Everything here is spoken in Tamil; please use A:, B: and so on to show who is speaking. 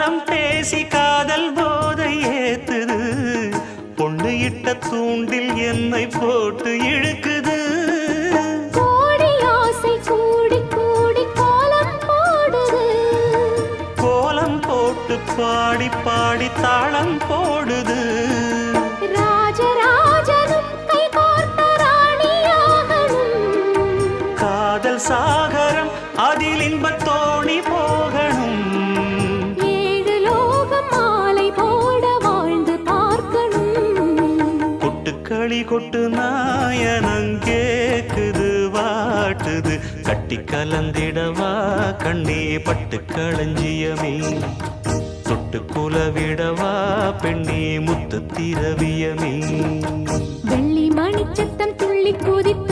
A: காலம் பேசி காதல் போதை ஏத்துது பொண்ணு இட்ட தூண்டில் என்னை போட்டு இழுக்குது
B: கோடி ஆசை கூடி கூடி கோலம் போடுது
A: கோலம் போட்டு பாடி பாடி தாளம் போடுது
B: ராஜராஜனும் கை கோர்த்த ராணியாகணும்
A: காதல் சாகரம் அதில் இன்பத் தோணி போகணும்
B: ஏழு லோகம் மாலை போட வாழ்ந்து பார்க்கணும்
A: கொட்டுக்களி கொட்டு நாயனங்கேக்குது வாட்டுது கட்டி கலந்திடவா கண்ணே பட்டு களஞ்சியமே தொட்டு குலவிடவா பெண்ணே முத்து திரவியமே
B: வெள்ளி மணிச்சத்தம் துள்ளி குதித்து